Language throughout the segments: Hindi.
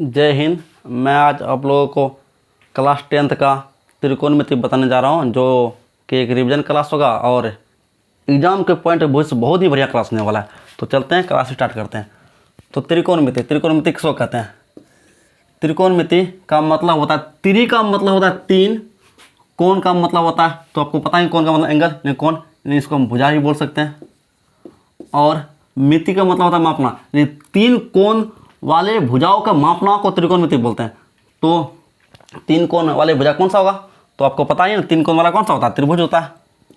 जय हिंद। मैं आज आप लोगों को क्लास 10th का त्रिकोणमिति बताने जा रहा हूँ, जो कि एक रिवीजन क्लास होगा और एग्जाम के पॉइंट ऑफ व्यू से बहुत ही बढ़िया क्लास होने वाला है। तो चलते हैं, क्लास स्टार्ट करते हैं। तो त्रिकोणमिति किसको कहते हैं? त्रिकोणमिति का मतलब होता है, त्रि का मतलब होता है तीन, कोण का मतलब होता है, तो आपको पता है कोण का मतलब एंगल, नहीं कोण, नहीं इसको हम भुजा भी बोल सकते हैं। और मिति का मतलब होता है मापना, यानी तीन कोण वाले भुजाओं का मापना को त्रिकोणमिति बोलते हैं। तो तीन कोण वाले भुजा कौन सा होगा? तो आपको पता ही है ना, तीन कोण वाला कौन सा होता है? त्रिभुज होता है।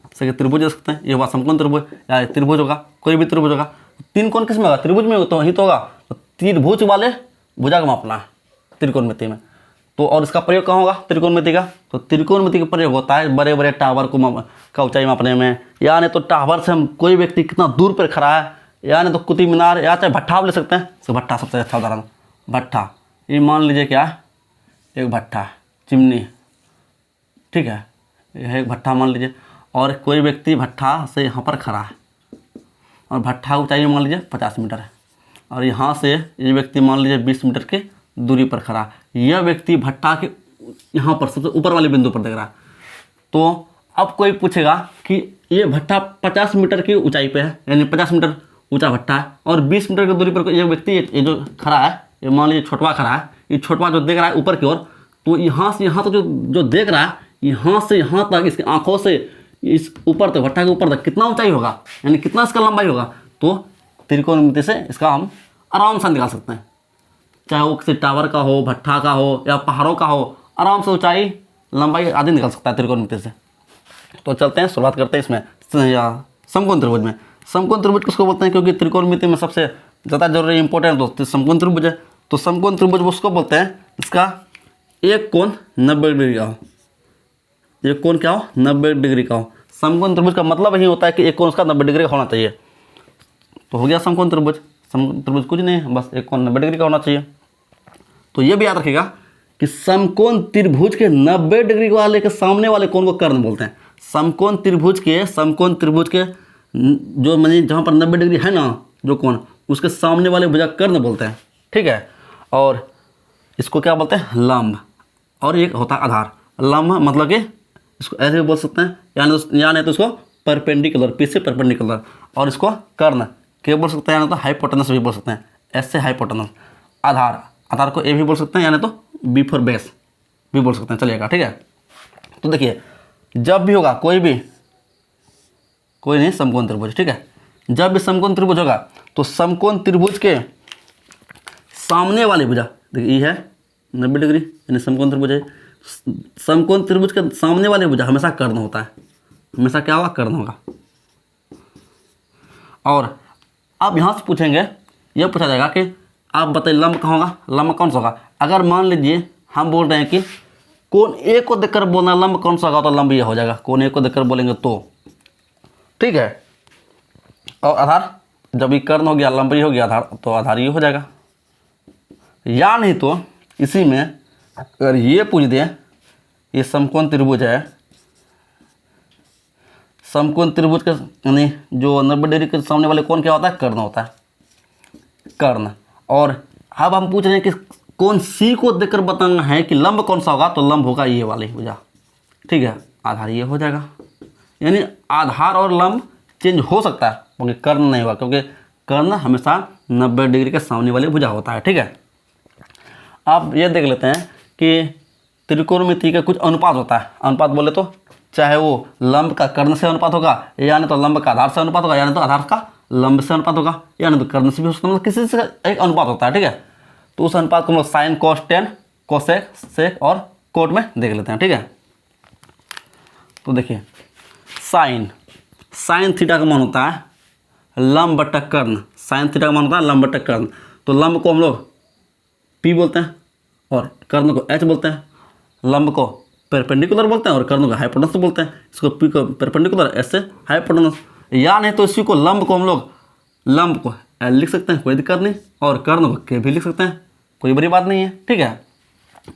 जैसे कि त्रिभुज दे सकते हैं, ये हुआ समकोण त्रिभुज या त्रिभुज होगा, कोई भी त्रिभुज होगा। तीन कोण किस में होगा? त्रिभुज में तो ही तो होगा। तो त्रिभुज वाले भुजा का मापना है त्रिकोणमिति में। तो और इसका प्रयोग कहाँ होगा त्रिकोणमिति का? तो त्रिकोणमिति का प्रयोग होता है बड़े बड़े टावर का ऊंचाई मापने में, या नहीं तो टावर से हम कोई व्यक्ति कितना दूर पर खड़ा है, या नहीं तो कुतुब मीनार, या चाहे भट्ठा ले सकते हैं। तो भट्ठा सबसे अच्छा उदाहरण, भट्ठा। ये मान लीजिए क्या है, एक भट्ठा है, चिमनी, ठीक है, यह एक भट्ठा मान लीजिए। और कोई व्यक्ति भट्ठा से यहाँ पर खड़ा है और भट्ठा ऊंचाई मान लीजिए 50 मीटर है, और यहाँ से ये व्यक्ति मान लीजिए 20 मीटर की दूरी पर खड़ा है। यह व्यक्ति भट्ठा के यहाँ पर सबसे ऊपर वाले बिंदु पर देख रहा है। तो अब कोई पूछेगा कि ये भट्ठा 50 मीटर की ऊंचाई पे है, यानी 50 मीटर ऊंचा भट्ठा है, और 20 मीटर की दूरी पर ये व्यक्ति, ये जो खड़ा है, ये मान लीजिए छोटवा खड़ा है, ये छोटवा जो देख रहा है ऊपर की ओर, तो यहाँ से यहाँ तक जो देख रहा है, यहाँ से यहाँ तक इसकी आंखों से इस ऊपर तक, भट्ठा के ऊपर तक कितना ऊंचाई होगा, यानी कितना इसका लंबाई होगा? तो त्रिकोणमिति से इसका हम आराम से निकाल सकते हैं। चाहे वो किसी टावर का हो, भट्ठा का हो, या पहाड़ों का हो, आराम से ऊंचाई लंबाई आदि निकाल सकता है त्रिकोणमिति से। तो चलते हैं, शुरुआत करते हैं इसमें समकोण त्रिभुज में। समकोण त्रिभुज किसको बोलते हैं? क्योंकि त्रिकोणमिति में सबसे ज़्यादा जरूरी इंपॉर्टेंट तो समकोण त्रिभुज है। तो समकोण त्रिभुज उसको बोलते हैं इसका एक कोण 90 डिग्री का हो। एक कोण क्या हो? 90 डिग्री का हो। समकोण त्रिभुज का मतलब यही होता है कि एक कोण उसका 90 डिग्री का होना चाहिए। तो हो गया समकोण त्रिभुज। समकोण त्रिभुज कुछ नहीं है, बस एक कोण 90 डिग्री का होना चाहिए। तो ये भी याद रखिएगा कि समकोण त्रिभुज के 90 डिग्री वाले के सामने वाले कोण को कर्ण बोलते हैं। समकोण त्रिभुज के जो मानी जहाँ पर 90 डिग्री है ना जो कोण, उसके सामने वाले भुजा कर्ण बोलते हैं, ठीक है। और इसको क्या बोलते हैं? लंब। और एक होता है आधार। लंब मतलब कि इसको ऐसे भी बोल सकते हैं, यानी तो इसको परपेंडिकुलर, पीछे से परपेंडिकुलर। और इसको कर्ण क्या बोल सकते हैं, यानी तो हाइपोटेनस भी बोल सकते हैं, ऐसे हाइपोटेनस। आधार को ए भी बोल सकते हैं, यानी तो बी फॉर बेस भी बोल सकते हैं, चलिएगा, ठीक है। तो देखिए, जब भी होगा कोई नहीं समकोण त्रिभुज, ठीक है। जब भी समकोण त्रिभुज होगा तो समकोण त्रिभुज के सामने वाली भुजा, देखिए ये है 90 डिग्री, यानी समकोण त्रिभुज है। समकोण त्रिभुज के सामने वाली भुजा हमेशा कर्ण होता है, हमेशा क्या होगा? कर्ण होगा। और अब यहाँ से पूछेंगे, यह पूछा जाएगा कि आप बताइए लंब कहाँ होगा, लंब कौन सा होगा? अगर मान लीजिए हम बोल रहे हैं कि कोण ए को देखकर बोलना लंब कौन सा होगा, तो लंब ये हो जाएगा। कोण ए को देखकर बोलेंगे तो, ठीक है। और आधार, जब ये कर्ण हो गया, लंब ये हो गया, आधार, तो आधार ये हो जाएगा। या नहीं तो इसी में अगर ये पूछ दें, ये समकोण त्रिभुज है, समकोण त्रिभुज के यानी जो 90 डिग्री के सामने वाले कोण क्या होता है? कर्ण होता है, कर्ण। और अब हम पूछ रहे हैं कि कोण सी को देखकर बताना है कि लंब कौन सा होगा, तो लंब होगा ये वाली भुजा, ठीक है। आधार ये हो जाएगा, यानी आधार और लंब चेंज हो सकता है, क्योंकि कर्ण नहीं होगा, क्योंकि कर्ण हमेशा 90 डिग्री के सामने वाली भुजा होता है, ठीक है। अब ये देख लेते हैं कि त्रिकोणमिति का कुछ अनुपात होता है। अनुपात बोले तो चाहे वो लंब का कर्ण से अनुपात होगा, या नहीं तो लंब का आधार से अनुपात होगा, या नहीं तो आधार का लंब से अनुपात होगा, या नहीं तो कर्ण से भी हो सकता है, मतलब किसी से एक अनुपात होता है, ठीक है। तो उस अनुपात को हम लोग साइन, कॉस, टेन, कोसेक, सेक और कोट में देख लेते हैं, ठीक है। तो देखिए, साइन थीटा का मान होता है लंब बटा कर्ण। साइन थीटा का मान होता है लंब बटा कर्ण। तो लंब को हम लोग पी बोलते हैं और कर्ण को एच बोलते हैं। लंब को परपेंडिकुलर बोलते हैं और कर्ण को हाइपोटेनस बोलते हैं। इसको पी को परपेंडिकुलर, एच से हाइपोटेनस। या नहीं तो इसी को लंब को हम लोग लंब को एल लिख सकते हैं, कोई दिक्कत नहीं, और कर्ण को के भी लिख सकते हैं, कोई बड़ी बात नहीं है, ठीक है।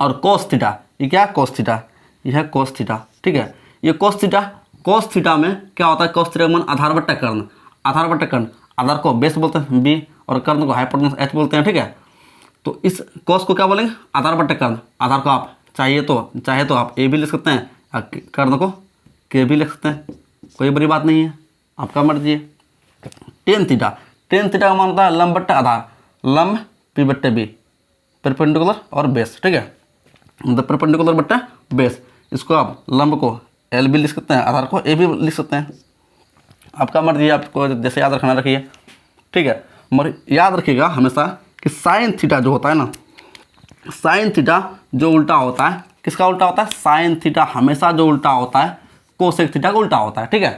और कोस थीटा, ये क्या है? कोस थीटा, यह है कोस थीटा, ठीक है। ये कोस थीटा में क्या होता है? कोस थीटा का मान आधार बट्टा कर्ण। आधार को बेस बोलते हैं बी, और कर्ण को हाइपोटेनस एच बोलते हैं, ठीक है। तो इस कॉस को क्या बोलेंगे, आधार बट्टे कर्ण। आधार को आप चाहे तो आप ए भी लिख सकते हैं, कर्ण को के भी लिख सकते हैं, कोई बड़ी बात नहीं है, आपका मर्जी है। टेन थीटा का मान होता है लंब बट्टे आधार, लंब पी बट्टे बी, परपेंडिकुलर और बेस, ठीक है, मतलब परपेंडिकुलर बट्टे बेस। इसको आप लंब को एल भी लिख सकते हैं, आधार को ए भी लिख सकते हैं, आपका मर्जी है, आपको जैसे याद रखना रखिए, ठीक है। मगर याद रखिएगा हमेशा कि साइन थीटा जो होता है ना, साइन थीटा जो उल्टा होता है, किसका उल्टा होता है, साइन थीटा हमेशा जो उल्टा होता है कोसेक थीटा का उल्टा होता है, ठीक है।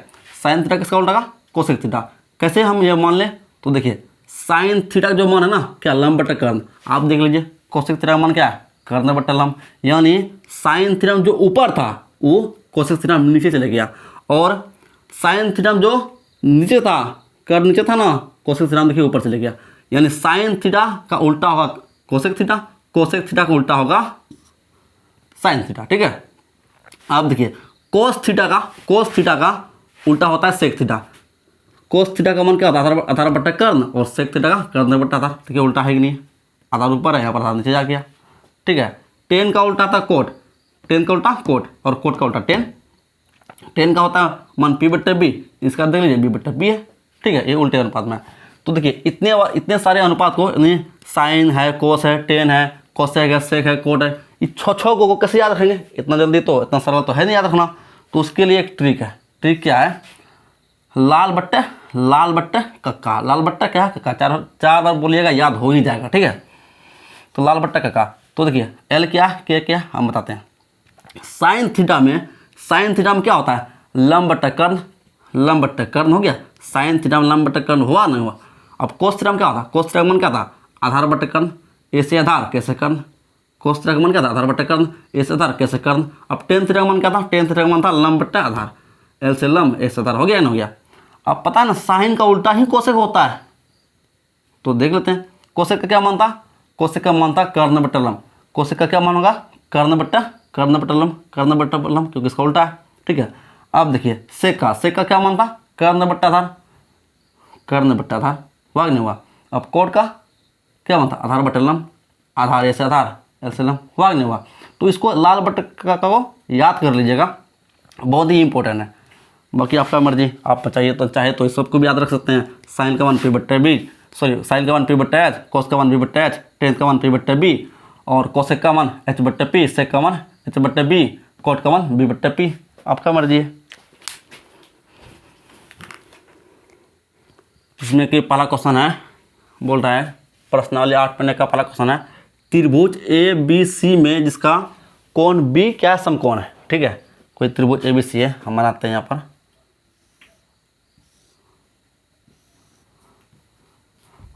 साइन थीटा किसका उल्टा का, कोसेक थीटा। कैसे हम ये मान लें, तो देखिए साइन थीटा जो मान है ना, क्या, लंब बट्टा कर्ण। आप देख लीजिए कोसेक थीटा का मान क्या है, कर्ण बट्टा लंब, यानी साइन थीटा जो ऊपर था वो कोसेक थीटा नीचे चले गया, और साइन थीटा जो नीचे था, कर्ण नीचे था ना, कोसेक थीटा देखिए ऊपर चले गया, यानी साइन थीटा का उल्टा होगा कोसेक थीटा, कोसेक थीटा का उल्टा होगा साइन थीटा, ठीक है। आप देखिए कोस थीटा का उल्टा होता है सेक थीटा। कोस थीटा का मान क्या होता है, आधार बट्टा कर्ण, और सेक थीटा का कर्ण बट्टा आधार, ठीक है, उल्टा है कि नहीं, आधार ऊपर है, यहाँ पर आधार नीचे जा गया, ठीक है। टेन का उल्टा था कोट, टेन का उल्टा कोट, और कोट का उल्टा टेन। टेन का होता है मान पी बट्टे बी, इसका देख लीजिए बी बट्टे बी है, ठीक है, ये उल्टे अनुपात में है। तो देखिए इतने सारे अनुपात को, साइन है, कोस है, टेन है, कोसेक है, सेक है, कोट है, ये छः को कैसे याद रखेंगे, इतना जल्दी तो, इतना सरल तो है नहीं याद रखना। तो उसके लिए एक ट्रिक है, ट्रिक क्या है, लाल बट्टे कक्का, लाल बट्टा क्या है, कक्का, चार बार बोलिएगा याद हो ही जाएगा, ठीक है। तो लाल बट्टा कक्का, तो देखिए एल क्या के क्या हम बताते हैं। साइन थीटा में क्या होता है, लंब बट्टा कर्ण हो गया, साइन थीटा में लंब बट्टा कर्ण हुआ नहीं हुआ। अब कोस थीटा में क्या होता है, कोस थीटा का मान क्या था, आधार बट्टे कर्ण, ए से आधार कैसे कर्ण, कोस थीटा का मान क्या था, आधार बट्टे कर्ण, ए से आधार कैसे कर्ण। अब टेन थीटा का मान क्या था, टेन थीटा का मान था लंब बट्टा आधार, एल से लंब, ए से आधार, हो गया ना, हो गया। अब पता है ना साइन का उल्टा ही कोसेक होता है, तो देख लेते हैं कोसेक का क्या मान था, कोसेक का मान था कर्ण बट्टा लंब, कोसेक का क्या मान होगा, कर्ण बट्टा लंब, क्योंकि इसका उल्टा है, ठीक है। अब देखिए सेक का क्या मान था, कर्ण बट्टा आधार, हुआ नहीं हुआ। अब कोट का क्या मान था, आधार बट्टा लंब, आधार ऐसे आधार, ऐसे लंब, हुआ नहीं हुआ। तो इसको लाल बट्टा को याद कर लीजिएगा, बहुत ही इंपॉर्टेंट है। बाकी आपका मर्जी, आप चाहे तो इस सबको भी याद रख सकते हैं। साइन का मान पी बट्टे बी, साइन का मान पी बट्टे एच, कोस का मान बी बट्टे एच, टेन का मान पी बट्टे बी, और कोसेक का मान एच बट्टे पी, सेक का मान एच बट्टे बी, कोट का मान बी बट्टे पी, आपका मर्जी है। इसमें कि पहला क्वेश्चन है, बोल रहा है प्रश्नावली 8 पन्ने का पहला क्वेश्चन है, त्रिभुज ए बी सी में जिसका कोण बी क्या समकोण है, ठीक है। कोई त्रिभुज ए बी सी है, हम बनाते हैं यहाँ पर,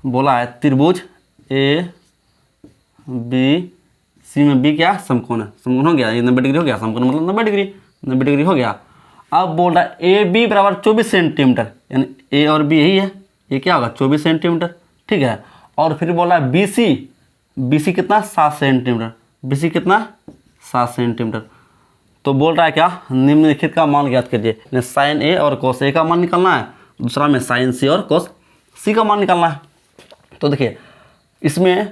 बोला है त्रिभुज ए बी सी में बी क्या समकोण है, समकोण हो गया, ये 90 डिग्री हो गया, समकोण मतलब 90 डिग्री हो गया। अब बोल रहा है ए बी बराबर 24 सेंटीमीटर, यानी ए और बी यही है, ये क्या होगा 24 सेंटीमीटर, ठीक है। और फिर बोला है बी सी कितना 7 सेंटीमीटर, बी सी कितना 7 सेंटीमीटर। तो बोल रहा है क्या, निम्नलिखित का मान ज्ञात कीजिए, साइन ए और कोस ए का मान निकालना है, दूसरा में साइन सी और कोस सी का मान निकालना है। तो देखिए इसमें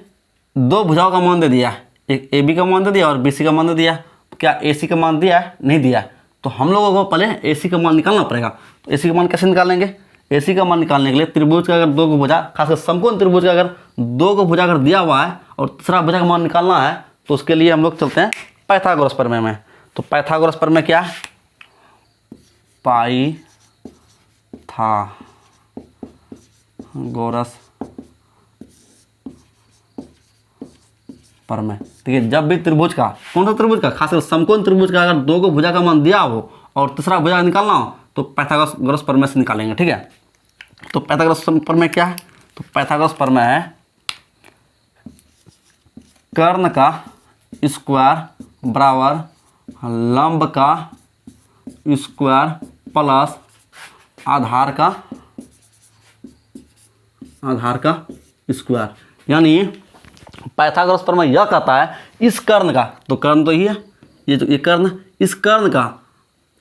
दो भुजाओं का मान दे दिया है, एक ए बी का मान दे दिया और बी सी का मान दे दिया। क्या ए सी का मान दिया है, नहीं दिया है, तो हम लोगों को पहले ए सी का मान निकालना पड़ेगा। तो ए सी का मान कैसे निकालेंगे, ए सी का मान निकालने के लिए त्रिभुज का अगर दो को भुजा, खासकर समकोण त्रिभुज का अगर दो को भुजा अगर दिया हुआ है और तीसरा भुजा का मान निकालना है, तो उसके लिए हम लोग चलते हैं पाइथागोरस प्रमेय में। तो पाइथागोरस प्रमेय क्या है, पाइथागोरस प्रमेय। देखिए जब भी त्रिभुज का, कौन सा त्रिभुज का, खासकर समकोण त्रिभुज का अगर दो को भुजा का मान दिया हो और तीसरा भुजा निकालना हो, तो पाइथागोरस प्रमेय से निकालेंगे, ठीक है। तो पाइथागोरस प्रमेय क्या है, तो पाइथागोरस प्रमेय है कर्ण का स्क्वायर बराबर लंब का स्क्वायर प्लस आधार का स्क्वायर। यानी पाइथागोरस प्रमेय यह कहता है इस कर्ण का, तो कर्ण तो ही है, ये कर्ण, इस कर्ण का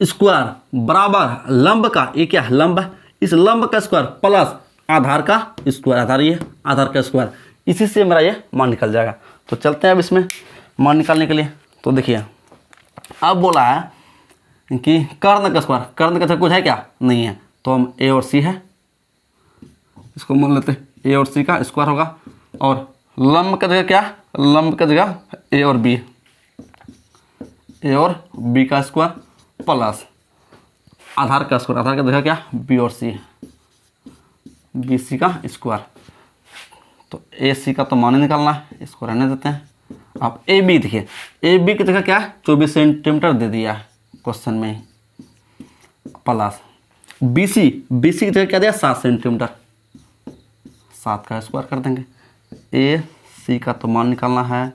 स्क्वायर बराबर लंब का, ये क्या है लंब है, इस लंब का स्क्वायर प्लस आधार का स्क्वायर, आधार ये आधार का स्क्वायर, इसी से मेरा ये मान निकल जाएगा। तो चलते हैं अब इसमें मान निकालने के लिए। तो देखिए अब बोला है कि कर्ण का स्क्वायर, कर्ण का कुछ है क्या, नहीं है, तो हम ए और सी है, इसको मान लेते हैं ए और सी का स्क्वायर होगा। और लंब का जगह क्या, लंब का जगह ए और बी, ए और बी का स्क्वायर प्लस आधार का स्क्वायर, आधार का जगह क्या बी और सी, बी सी का स्क्वायर। तो ए सी का तो मान ही निकालना है, इसको रहने देते हैं। अब ए बी देखिए, ए बी की जगह क्या है 24 सेंटीमीटर दे दिया है क्वेश्चन में ही, plus B C, B C की जगह क्या दिया 7 सेंटीमीटर, 7 का स्क्वायर कर देंगे। ए सी का तो मान निकालना है,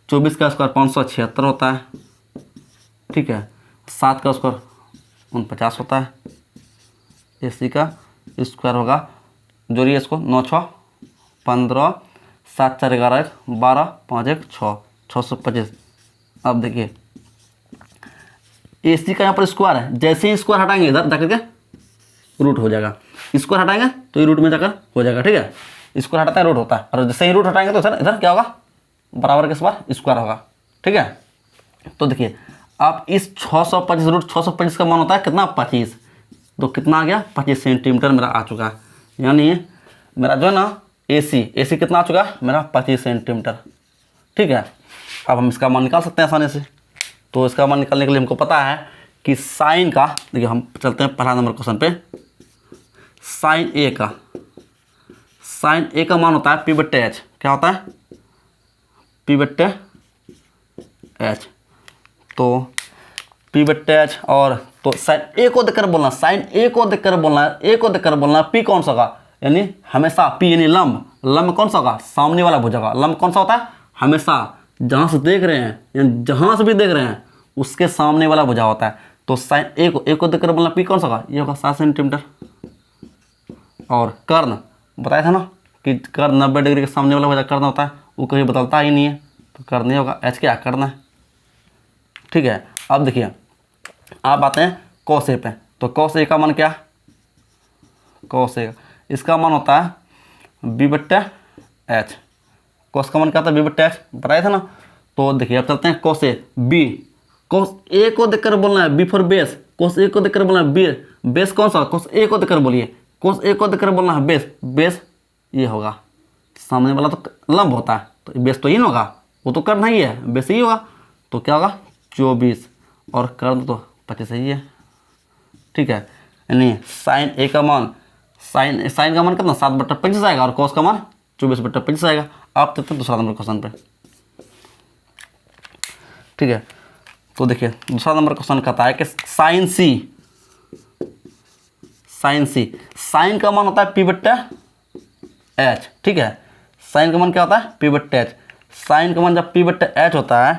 24 का स्क्वायर 576 होता है, ठीक है, 7 का स्क्वायर 49 होता है। ए सी का स्क्वायर होगा, जोड़िए इसको, 9 6 15, 7 4 11 12, 5 1 6, 625। अब देखिए ए सी का यहाँ पर स्क्वायर है, जैसे ही स्क्वायर हटाएंगे इधर जाकर के रूट हो जाएगा, स्क्वायर हटाएंगे तो ये रूट में जाकर हो जाएगा, ठीक है, स्क्वायर हटाता है रूट होता है, और जैसे ही रूट हटाएंगे तो सर इधर क्या होगा बराबर के सवार स्क्वायर होगा, ठीक है। तो देखिए अब इस 625 रूट 625 का मान होता है कितना 25, तो कितना आ गया 25 सेंटीमीटर मेरा आ चुका है, यानी मेरा जो है ना ए सी कितना आ चुका है मेरा 25 सेंटीमीटर, ठीक है। अब हम इसका मान निकाल सकते हैं आसानी से। तो इसका मान निकालने के लिए हमको पता है कि साइन का, देखिए हम चलते हैं पहला नंबर क्वेश्चन पे, साइन ए का मान होता है पी बट्टे एच, क्या होता है पी बट्टे एच, तो पी बट्टे एच, और तो साइन ए को देखकर बोलना, साइन ए को देखकर बोलना, ए को देखकर बोलना, पी कौन सा होगा, यानी हमेशा पी यानी लंब, लंब कौन सा होगा सामने वाला भुजा होगा, लंब कौन सा होता है हमेशा जहाँ से देख रहे हैं, यानी जहाँ से भी देख रहे हैं उसके सामने वाला भुजा होता है। तो साइन ए को देखकर बोलना पी कौन सा होगा, ये होगा 7 सेंटीमीटर। और कर्ण बताया था ना कि कर्ण 90 डिग्री के सामने वाला भुजा कर्ण होता है, वो कभी बदलता ही नहीं है, तो कर्ण नहीं होगा, एच क्या कर्ण है, ठीक है। अब देखिए आप आते हैं कॉस ए पे, तो कॉस ए का मान क्या, कॉस ए इसका मान होता है बी बट्टे एच, कॉस का मान क्या होता है बी बट्टे एच, बताया था ना। तो देखिए अब चलते हैं cos A B, cos A को देखकर बोलना है B for base, cos A को देखकर बोलना है बी, बेस कौन सा, कॉस ए को देखकर बोलिए, कॉस ए को देखकर बोलना है बेस, बेस ये होगा, सामने वाला तो लंब होता है, तो बेस तो ही होगा, वो तो कर्ण ही है, बेस ही होगा, तो क्या होगा 24, और कर्ण तो 25 ही है, ठीक है। यानी साइन ए का मान, साइन का मान कितना 7/25 आएगा, और कॉस का मान 24/25 आएगा। आप चलते हैं दूसरा नंबर क्वेश्चन पे, ठीक है। तो देखिए दूसरा नंबर क्वेश्चन कहता है कि साइन सी, साइन का मान होता है पी बट्टे एच, ठीक है, साइन का मान क्या होता है पी बट्टे एच, साइन का मान जब पी बट्टे एच होता है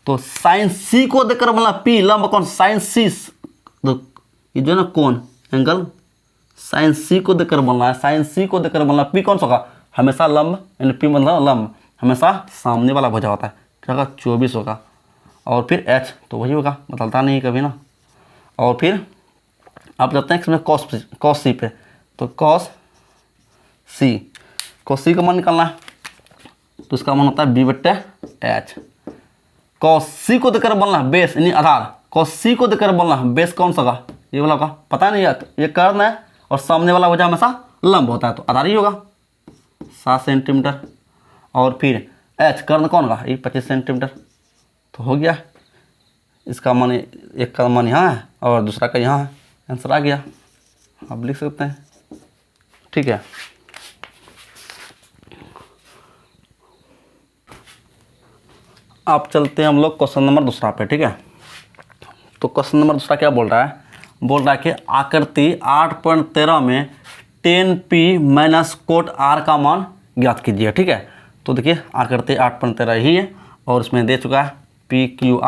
तो साइन सी को देखकर बोलना पी लंब कौन, साइन सी, ये जो है ना कौन एंगल, साइन सी को देखकर बोलना है, साइन सी को देखकर बोलना पी कौन सा होगा हमेशा लंब, यानी पी मतलब लंब, हमेशा सामने वाला भुजा होता है, क्या होगा 24 होगा। और फिर एच तो वही होगा, बदलता नहीं कभी ना। और फिर आप जाते हैं इसमें कॉस सी पे, तो कॉस सी का मान निकालना है, तो इसका मान होता है बी बट्टे एच, कॉस सी को देखकर बोलना है बेस यानी आधार, कॉस सी को देखकर बोलना है बेस कौन सा होगा, ये वाला होगा, पता नहीं ये कर्ण है और सामने वाला भुजा हमेशा लंब होता है, तो आधार ही होगा 7 सेंटीमीटर। और फिर एच कर्ण कौन होगा ये 25 सेंटीमीटर, तो हो गया, इसका मान एक का मान यहाँ है और दूसरा का यहाँ है, आंसर आ गया, आप लिख सकते हैं, ठीक है। आप चलते हैं हम लोग क्वेश्चन नंबर दूसरा पे, ठीक है। तो क्वेश्चन नंबर दूसरा क्या बोल रहा है, बोल रहा है कि आकृति 8.13 में 10p माइनस कोट r का मान ज्ञात कीजिए, ठीक है। तो देखिए आकृति 8.13 ही है और इसमें दे चुका है पी क्यू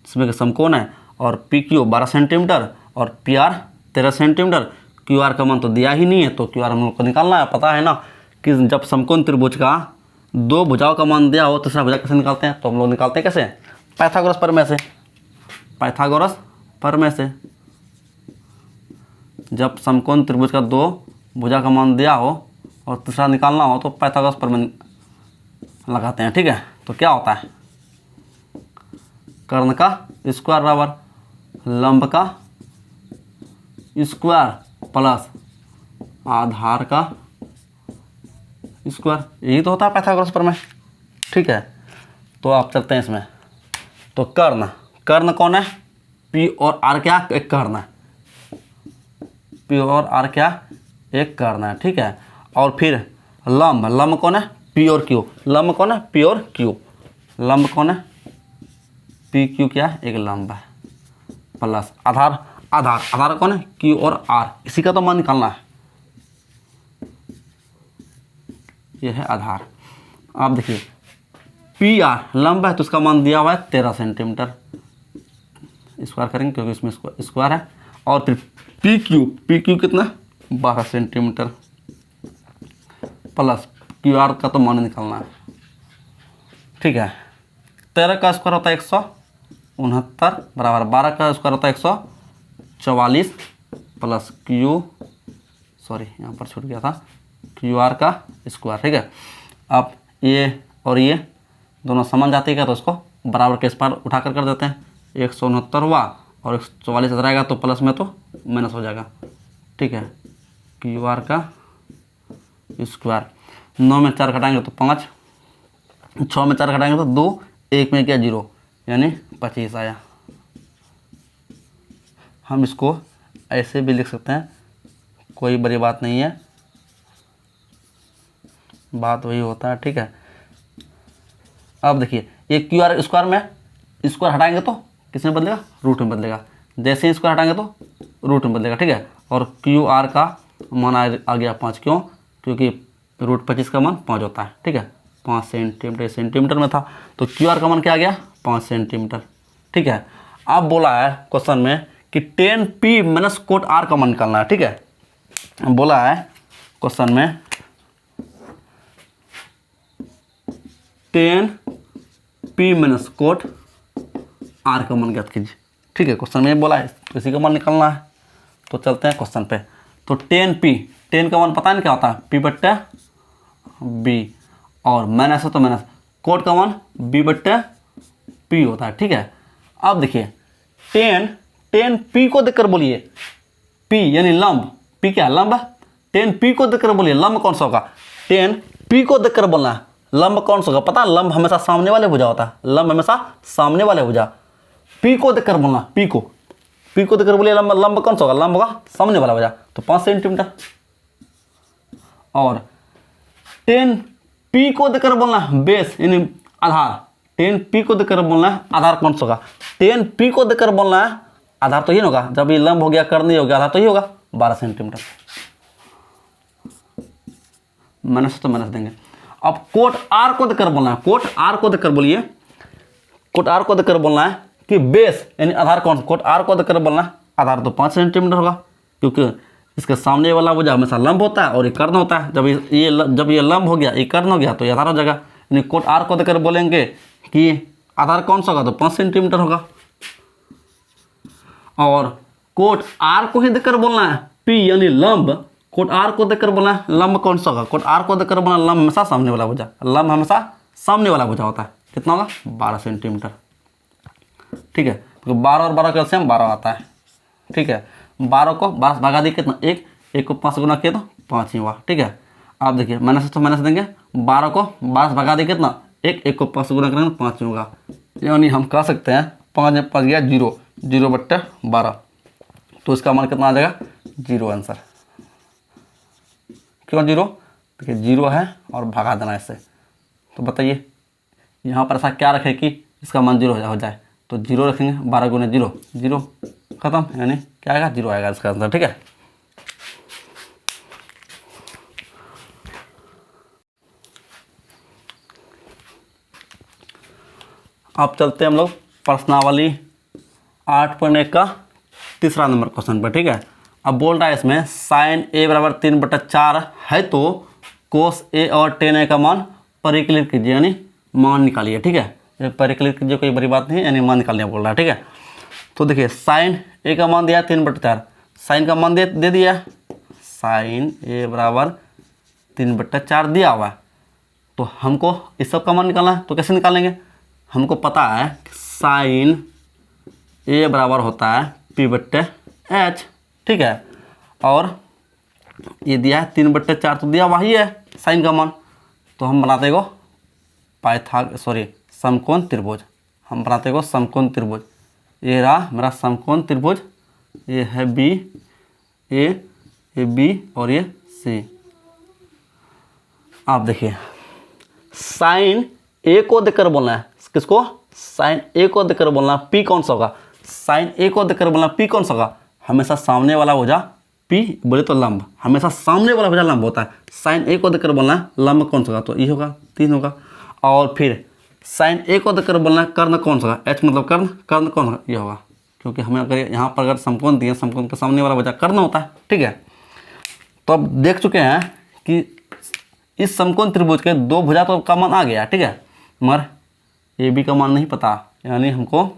इसमें का समकोण है, और पी क्यू 12 सेंटीमीटर और P R 13 centimetre, Q R का मान तो दिया ही नहीं है, तो क्यू आर हम लोग को निकालना है। पता है ना कि जब समकोण त्रिभुज का 2 भुजाओं का मान दिया हो तीसरा भुजा कैसे निकालते हैं, तो हम लोग निकालते हैं कैसे, पाइथागोरस प्रमेय से, जब समकोण त्रिभुज का 2 भुजा का मान दिया हो और तीसरा निकालना हो तो पाइथागोरस प्रमेय लगाते हैं। ठीक है, तो क्या होता है, कर्ण का स्क्वायर बराबर लंब का स्क्वायर प्लस आधार का स्क्वायर, यही तो होता है पाइथागोरस प्रमेय। ठीक है, तो आप चलते हैं इसमें। तो कर्ण, कर्ण कौन है, पी और आर क्या एक कर्ण है, पी और आर क्या एक कर्ण है। ठीक है, और फिर लंब, लंब कौन है, पी और क्यू, लंब कौन है, पी और क्यू, लंब कौन है, पी क्यू क्या एक लंब है, प्लस आधार, आधार, आधार कौन है, क्यू और आर, इसी का तो मान निकालना है, यह है आधार। आप देखिए पी आर लंब है तो उसका मान दिया हुआ है 13 सेंटीमीटर, स्क्वायर करेंगे क्योंकि इसमें स्क्वायर है। और फिर पी क्यू कितना 12 सेंटीमीटर, प्लस क्यू आर का तो मान निकालना है। ठीक है, 13 का स्क्वायर होता है 169 बराबर 12 का स्क्वायर होता है 144 प्लस क्यू, सॉरी यहाँ पर छूट गया था, क्यू आर का स्क्वायर। ठीक है, अब ये और ये दोनों समान जाती है तो उसको बराबर के इस पार उठा कर देते हैं, 169 हुआ और 144 रहेगा तो प्लस में तो माइनस हो जाएगा। ठीक है, क्यू आर का स्क्वायर, 9 में 4 घटाएंगे तो 5, 6 में 4 घटाएंगे तो 2, 1 में क्या 0 यानी 25 आया। हम इसको ऐसे भी लिख सकते हैं, कोई बड़ी बात नहीं है, बात वही होता है। ठीक है, अब देखिए ये क्यू आर स्क्वायर में स्क्वायर हटाएंगे तो किस में बदलेगा, रूट में बदलेगा, जैसे ही स्क्वायर हटाएंगे तो रूट में बदलेगा। ठीक है, और क्यू आर का मान आ गया 5, क्यों, क्योंकि रूट 25 का मान 5 होता है। ठीक है, 5 सेंटीमीटर, सेंटीमीटर में था तो क्यू आर का मान क्या आ गया 5 सेंटीमीटर। ठीक है, अब बोला है क्वेश्चन में कि 10p माइनस कोट आर का मान निकालना है। ठीक है, बोला है क्वेश्चन में 10p माइनस कोट आर का मान ज्ञात कीजिए। ठीक है, क्वेश्चन में बोला है तो इसी का मान निकालना है। तो चलते हैं क्वेश्चन पे। तो 10p, 10 का मान पता नहीं क्या होता है, p बट्टे b, और माइनस है तो माइनस, कोट का मान b बट्टे p होता है। ठीक है, अब देखिए 10p को देखकर बोलिए, p यानी लंब, p क्या लंब है, 10p को देखकर बोलिए लंब कौन सा होगा, 10p को देखकर बोलना है लंब कौन सा होगा, पता है लंब हमेशा सामने वाले भुजा होता है, लंब हमेशा सामने वाले भुजा, पी को देखकर बोलना, पी को देखकर बोलिए लंब, लंब कौन सा होगा, लंब होगा सामने वाला भुजा, तो 5 सेंटीमीटर। और 10p को देखकर बोलना बेस यानी आधार, 10p को देखकर बोलना है आधार कौन सा होगा, 10p को देखकर बोलना है आधार तो ही होगा, जब ये लंब हो गया कर्ण हो गया आधार तो ही होगा 12 सेंटीमीटर, माइनस तो माइनस देंगे। अब कोट आर को देखकर बोलना है, कोट आर को देखकर बोलिए, कोट आर को देखकर बोलना है कि बेस यानी आधार कौन, कोट आर को देखकर बोलना है आधार तो 5 सेंटीमीटर होगा, क्योंकि इसके सामने वाला भुजा हमेशा लंब होता है और ये कर्ण होता है, जब ये लंब हो गया ये कर्ण हो गया तो ये आधार हो जाएगा। यानी कोट आर को देखकर बोलेंगे कि आधार कौन सा होगा तो 5 सेंटीमीटर होगा। और कोट आर को ही देखकर बोलना है पी यानी लंब, कोट आर को देखकर बोलना है लंब कौन सा होगा, कोट आर को देखकर बोलना लंब हमेशा सामने वाला भुजा, लंब हमेशा सामने वाला भुजा होता है, कितना होगा 12 सेंटीमीटर। ठीक है, तो 12 और 12 का एलसीएम 12 आता है। ठीक है, 12 को 12 भगा दी कितना, 1 को 5 गुना किया तो 5 ही हुआ। ठीक है, आप देखिए माइनस तो माइनस देंगे, 12 को 12 भगा दी कितना, 1 को 5 गुना करेंगे तो 5 ही होगा, यानी हम कह सकते हैं 5 में 5 गया 0, 0 बट्टे 12, तो इसका मान कितना आ जाएगा 0 आंसर। क्यों 0, देखिए 0 है और भगा देना इससे, तो बताइए यहाँ पर ऐसा क्या रखे कि इसका मान 0 हो जाए, तो 0 रखेंगे, 12 गुने 0, 0 खत्म, यानी क्या आएगा 0 आएगा इसका आंसर। ठीक है, अब चलते हैं हम लोग प्रश्नावली 8.1 का तीसरा नंबर क्वेश्चन पर। ठीक है, अब बोल रहा है इसमें साइन ए बराबर 3/4 है तो कोस ए और टेन ए का मान परिकलित कीजिए, यानी मान निकालिए। ठीक है, ये परिकलित कीजिए कोई बड़ी बात नहीं, यानी मान निकालने बोल रहा है। ठीक है, तो देखिए साइन ए का मान दिया 3/4, साइन का मान दे दिया, साइन ए बराबर 3/4 दिया हुआ है। तो हमको इस सब का मान निकालना है। तो कैसे निकालेंगे? हमको पता है कि साइन ए बराबर होता है P/H, ठीक है। और ये दिया है 3/4, तो दिया वही है साइन का मान। तो हम बनाते गो समकोण त्रिभुज। हम बनाते गो समकोण त्रिभुज। ये रहा मेरा समकोण त्रिभुज। ये है बी, ये बी और ये सी। आप देखिए साइन ए को देखकर बोलना है। किसको? साइन ए को देखकर बोलना। पी कौन सा होगा? साइन ए को देखकर बोलना पी कौन सा होगा? हमेशा सामने वाला भुजा पी बोले तो लंब, हमेशा सामने वाला भुजा लंब होता है। साइन ए को देखकर बोलना है लंब कौन सा होगा? तो ये होगा 3 होगा। और फिर साइन ए को देखकर बोलना है कर्ण कौन सा होगा? एच मतलब कर्ण, कर्ण कौन होगा? ये होगा। क्योंकि हमें अगर यहाँ पर अगर समकोण दिए, समकोण के सामने वाला भुजा कर्ण होता है, ठीक है। तो अब देख चुके हैं कि इस समकोण त्रिभुज के 2 भुजा तो का मान आ गया, ठीक है, मगर ए बी का मान नहीं पता, यानी हमको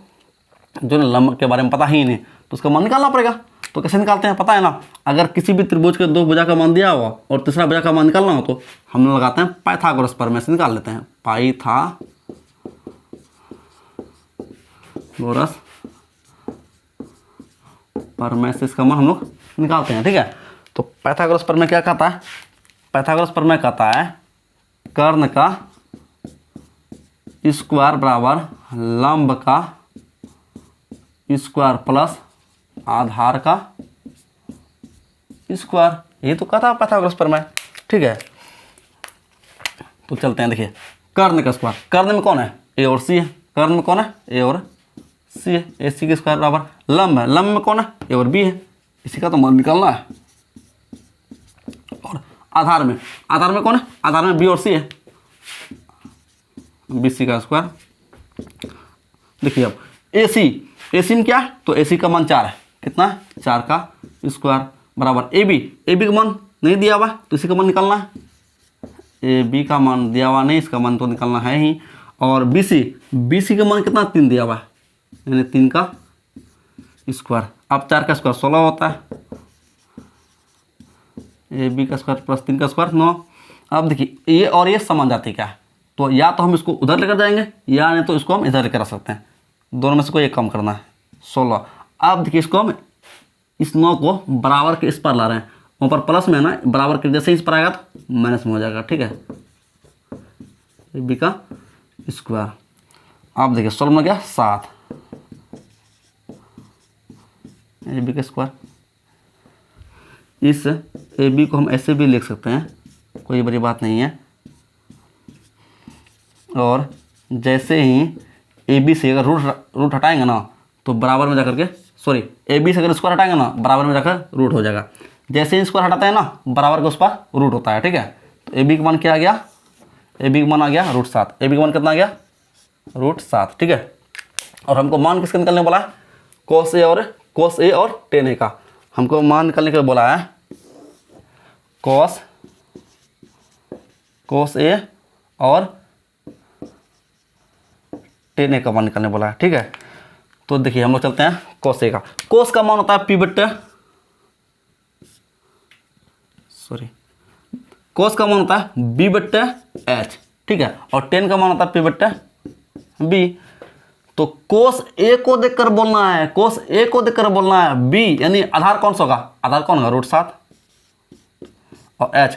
जो लंब के बारे में पता ही नहीं, तो उसका मान निकालना पड़ेगा। तो कैसे निकालते हैं पता है ना? अगर किसी भी त्रिभुज के 2 भुजा का मान दिया हुआ और तीसरा भुजा का मान निकालना हो तो हम लोग लगाते हैं पाइथागोरस प्रमेय से निकाल लेते हैं। पाइथागोरस प्रमेय से इसका मान हम लोग निकालते हैं, ठीक है। तो पाइथागोरस प्रमेय क्या कहता है? पाइथागोरस प्रमेय कहता है कर्ण का स्क्वायर बराबर लंब का स्क्वायर प्लस आधार का स्क्वायर। ये तो कहता है पाइथागोरस प्रमेय, ठीक है। तो चलते हैं, देखिए कर्ण का स्क्वायर, कर्ण में कौन है? ए और सी है। कर्ण में कौन है? ए और सी है। ए सी के स्क्वायर बराबर लंब है, लंब में कौन है? ए और बी है। इसी का तो मान निकालना है। और आधार में कौन है? आधार में बी और सी है, बी सी का स्क्वायर। देखिए अब ए सी में क्या है? तो ए सी का मान 4 है। कितना है? 4 का स्क्वायर बराबर ए बी का मान नहीं दिया हुआ तो इसी का मान निकालना है। ए बी का मान दिया हुआ नहीं, इसका मान तो निकालना है ही। और बी सी का मान कितना? 3 दिया हुआ है, यानी 3 का स्क्वायर। अब 4 का स्क्वायर 16 होता है। ए बी का स्क्वायर प्लस 3 का स्क्वायर 9। अब देखिए ये और ये समान जाति का है, तो या तो हम इसको उधर लेकर जाएंगे या नहीं तो इसको हम इधर लेकर आ सकते हैं। दोनों में से कोई एक कम करना है। 16। अब देखिए इसको हम इस 9 को बराबर के इस पर ला रहे हैं, वहाँ पर प्लस में है ना, बराबर के जैसे इस पर आएगा तो माइनस में हो जाएगा, ठीक है। ए बी का स्क्वायर। अब देखिए 16 में क्या? 7। ए बी का स्क्वायर। इस ए बी को हम ऐसे भी लिख सकते हैं, कोई बड़ी बात नहीं है। और जैसे ही ए बी से अगर रूट हटाएंगे ना तो बराबर में जाकर के ए बी से अगर स्क्वायर हटाएंगे ना बराबर में जाकर रूट हो जाएगा। जैसे ही स्क्वायर हटाते हैं ना बराबर के उस पर रूट होता है, ठीक है। तो ए बी का मान क्या आ गया? ए बी का मान आ गया √7। ए बी का मान कितना आ गया? √7, ठीक है। और हमको मान किसका निकालने बोला है? cos ए और tan ए का हमको मान निकालने के लिए बोला है। cos ए और tan ए का मान निकालने बोला है, ठीक है। तो देखिए हम लोग चलते हैं cos ए का। cos का मान होता है cos का मान होता है B/H, ठीक है। और tan का मान होता है P/B। तो cos A को देखकर बोलना है, cos A को देखकर बोलना है B, यानी आधार कौन सा होगा? आधार कौन होगा? √7। और H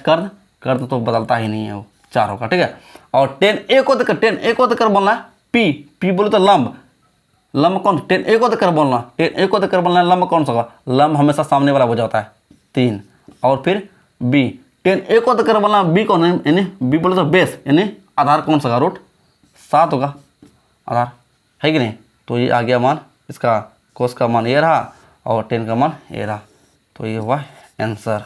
कर्ण तो बदलता ही नहीं है, वो 4 होगा, ठीक है। और tan A को देखकर बोलना है P बोले तो लंब कौन? tan A को देखकर बोलना है लंब कौन सा होगा? लंब हमेशा सामने वाला हो जाता है 3। और फिर B, tan A को देखकर बोलना B कौन है? यानी B बोले तो बेस, यानी आधार कौन सा होगा? √7 होगा आधार, है कि नहीं। तो ये आ गया मान इसका। cos का मान ये रहा और tan का मान ये रहा, तो ये हुआ आंसर।